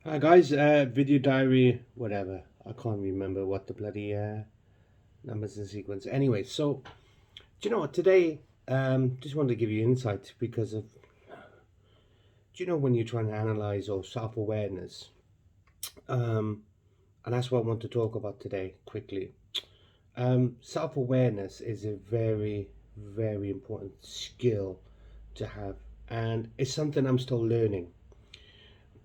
Hi guys, video diary, whatever. I can't remember what the bloody numbers and sequence. Anyway, so do you know what? Today, just wanted to give you insight because of, do you know when you're trying to analyze or self awareness? Um, and that's what I want to talk about today quickly. Self awareness is a very, very important skill to have, and it's something I'm still learning.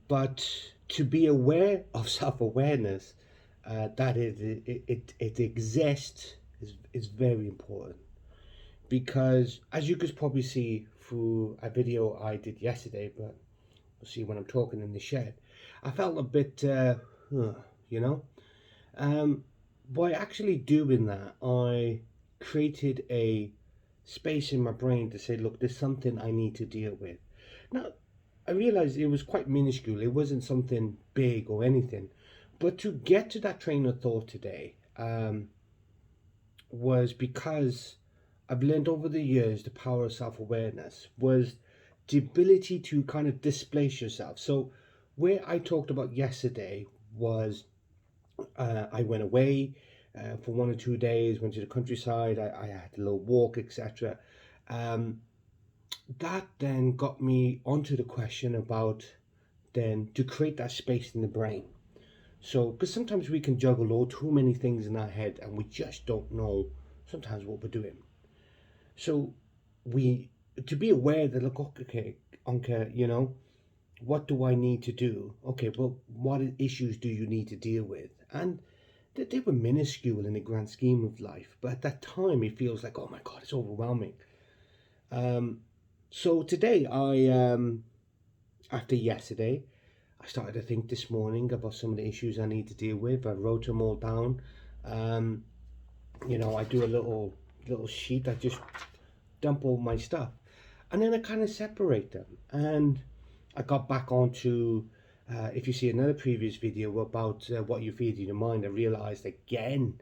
But to be aware of self awareness, that it exists is very important because as you could probably see through a video I did yesterday, but we'll see when I'm talking in the shed, I felt a bit, huh, you know. Um, by actually doing that, I created a space in my brain to say, look, there's something I need to deal with. Now, I realized it was quite minuscule. It wasn't something big or anything. But to get to that train of thought today was because I've learned over the years the power of self awareness was the ability to kind of displace yourself. So, where I talked about yesterday was I went away for 1 or 2 days, went to the countryside, I had a little walk, etc. Um, that then got me onto the question about then to create that space in the brain. So, because sometimes we can juggle all too many things in our head and we just don't know sometimes what we're doing. So, we to be aware that look, okay, Onkar, what do I need to do? Okay, well, what issues do you need to deal with? And they were minuscule in the grand scheme of life, but at that time it feels like, oh my God, it's overwhelming. Um, so today, after yesterday, I started to think this morning about some of the issues I need to deal with. I wrote them all down. Um, I do a little sheet. I just dump all my stuff, and then I kind of separate them. And I got back onto. If you see another previous video about what you feed in your mind, I realized again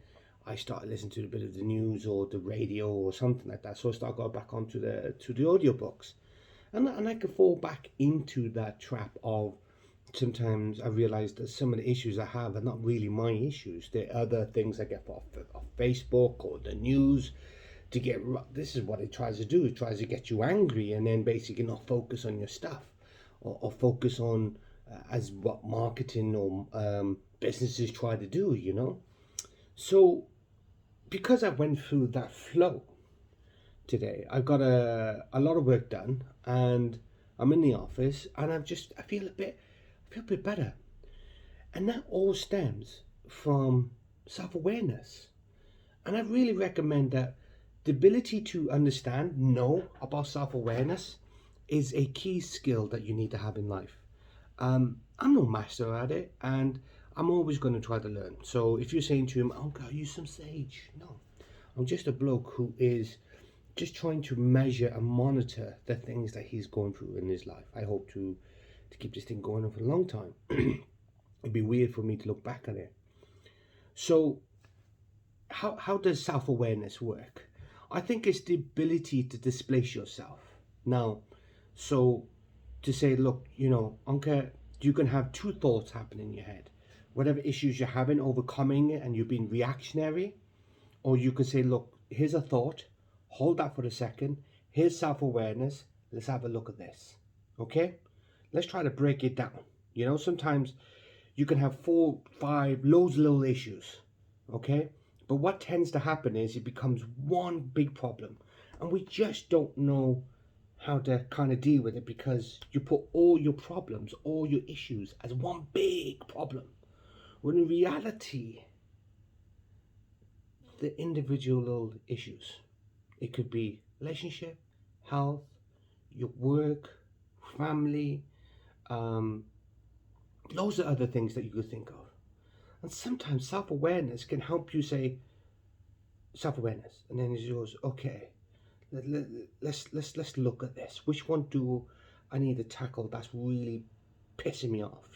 I started listening to a bit of the news or the radio or something like that. So I started going back onto the audiobooks, and I could fall back into that trap of sometimes I realize that some of the issues I have are not really my issues. They're other things I get off Facebook or the news to get. This is what it tries to do. It tries to get you angry and then basically not focus on your stuff or focus on as what marketing or businesses try to do. So because I went through that flow today, I've got a lot of work done and I'm in the office and I feel a bit better. And that all stems from self awareness. And I really recommend that the ability to understand, know about self awareness is a key skill that you need to have in life. I'm no master at it, and I'm always going to try to learn. So if you're saying to him, "Oh God, use some sage," no, I'm just a bloke who is just trying to measure and monitor the things that he's going through in his life. I hope to keep this thing going on for a long time. It'd be weird for me to look back at it. So how does self-awareness work? I think it's the ability to displace yourself. Now, so to say, look, Anka, you can have two thoughts happen in your head. Whatever issues you're having, overcoming it, and you've been reactionary, or you can say, look, here's a thought, hold that for a second, here's self-awareness, let's have a look at this. Okay? Let's try to break it down. Sometimes you can have four, five, loads of little issues. Okay? But what tends to happen is it becomes one big problem. And we just don't know how to kind of deal with it because you put all your problems, all your issues as one big problem. When in reality, the individual little issues, it could be relationship, health, your work, family, um, loads of other things that you could think of. And sometimes self awareness can help you say, self awareness, and then it goes, okay, let's look at this. Which one do I need to tackle that's really pissing me off?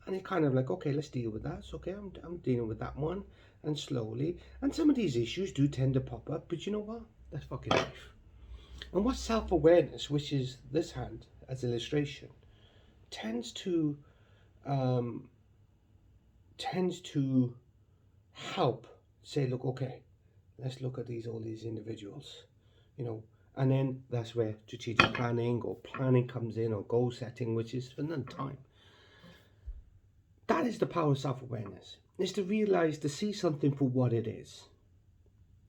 And it kind of like, okay, let's deal with that. So okay, I'm dealing with that one, and slowly. And some of these issues do tend to pop up, but you know what? That's fucking life. And what self awareness, which is this hand as illustration, tends to um, tends to help say, look, okay, let's look at all these individuals, you know, and then that's where strategic planning or planning comes in, or goal setting, which is for another time. That is the power of self-awareness, is to realize, to see something for what it is.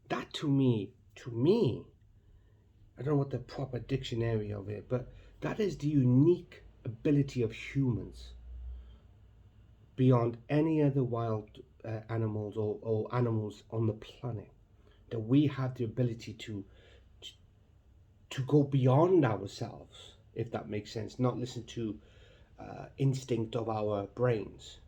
That to me, I don't know what the proper dictionary of it, but that is the unique ability of humans beyond any other wild animals, or animals on the planet, that we have the ability to go beyond ourselves, if that makes sense, not listen to instinct of our brains.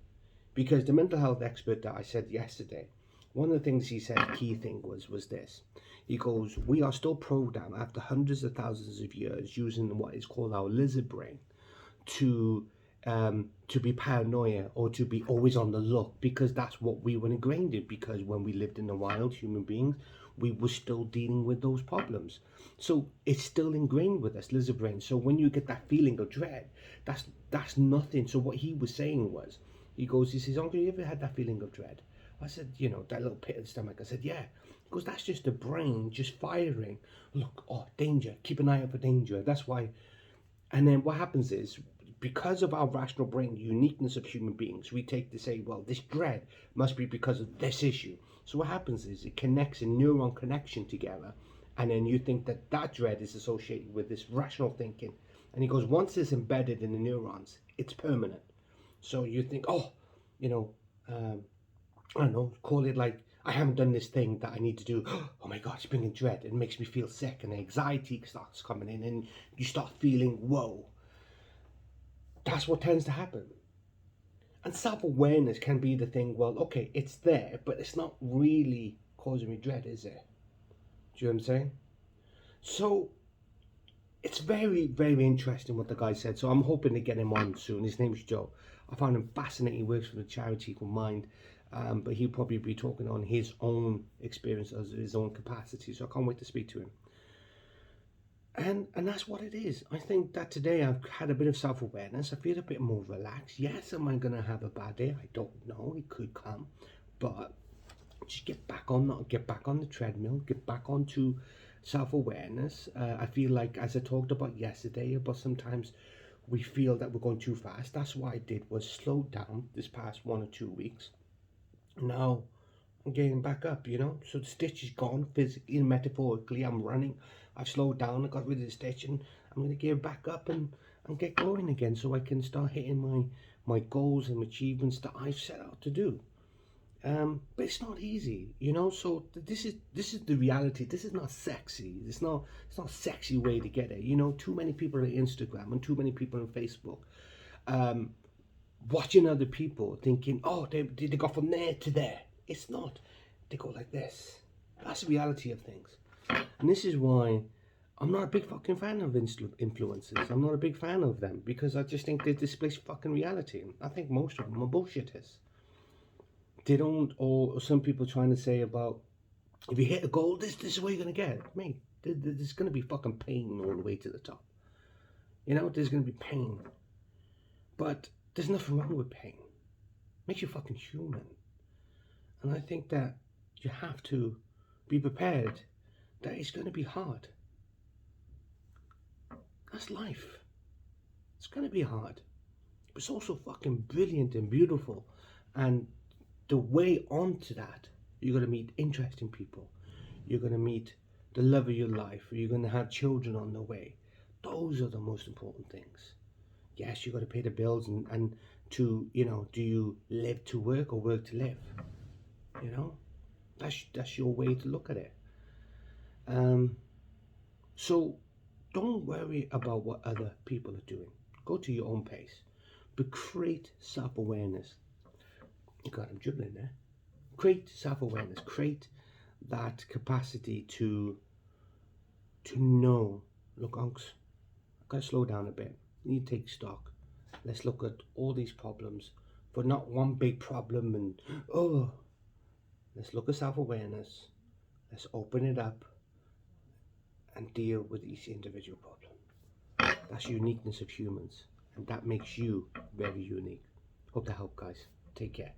Because the mental health expert that I said yesterday, one of the things he said, key thing was this. He goes, we are still programmed after hundreds of thousands of years using what is called our lizard brain to be paranoia, or to be always on the look, because that's what we were ingrained in. Because when we lived in the wild, human beings, we were still dealing with those problems. So it's still ingrained with us, lizard brain. So when you get that feeling of dread, that's nothing. So what he was saying was, he says, Uncle, you ever had that feeling of dread? I said, that little pit in the stomach. I said, yeah. He goes, that's just the brain just firing. Look, oh, danger. Keep an eye out for danger. That's why. And then what happens is, because of our rational brain, the uniqueness of human beings, we take to say, well, this dread must be because of this issue. So what happens is, it connects a neuron connection together, and then you think that that dread is associated with this rational thinking. And he goes, once it's embedded in the neurons, it's permanent. So you think, oh, you know, I don't know, call it like, I haven't done this thing that I need to do. Oh my God, it's bringing dread. It makes me feel sick, and anxiety starts coming in, and you start feeling, whoa. That's what tends to happen. And self-awareness can be the thing, well, okay, it's there, but it's not really causing me dread, is it? Do you know what I'm saying? So it's very, very interesting what the guy said. So I'm hoping to get him on soon. His name's Joe. I found him fascinating. He works for the charity called Mind, but he'll probably be talking on his own experiences, his own capacity. So I can't wait to speak to him. And that's what it is. I think that today I've had a bit of self-awareness. I feel a bit more relaxed. Yes, am I going to have a bad day? I don't know. It could come. But just get back on the treadmill, get back onto self-awareness. I feel like, as I talked about yesterday, about sometimes we feel that we're going too fast. That's what I did, was slow down this past 1 or 2 weeks. Now I'm getting back up, so the stitch is gone physically and metaphorically. I'm running, I've slowed down, I got rid of the stitch, and I'm going to get back up and get going again, so I can start hitting my goals and achievements that I've set out to do. But it's not easy, so this is the reality. This is not sexy. It's not a sexy way to get it. Too many people on Instagram and too many people on Facebook, watching other people, thinking, oh, they got from there to there. It's not. They go like this. That's the reality of things. And this is why I'm not a big fucking fan of influencers. I'm not a big fan of them, because I just think they display fucking reality. I think most of them are bullshitters. They don't, or some people trying to say about, if you hit a goal, this is what you're going to get. Mate, there's going to be fucking pain all the way to the top. There's going to be pain. But there's nothing wrong with pain. It makes you fucking human. And I think that you have to be prepared that it's going to be hard. That's life. It's going to be hard. But it's also fucking brilliant and beautiful. And the way onto that, you're going to meet interesting people. You're going to meet the love of your life. You're going to have children on the way. Those are the most important things. Yes, you've got to pay the bills, and to, do you live to work or work to live? That's your way to look at it. So don't worry about what other people are doing. Go to your own pace, but create self-awareness. God, I'm dribbling there. Create self-awareness. Create that capacity to know. Look, Unks, I've got to slow down a bit. You need to take stock. Let's look at all these problems, but not one big problem. And let's look at self-awareness. Let's open it up and deal with each individual problem. That's the uniqueness of humans, and that makes you very unique. Hope that helped, guys. Take care.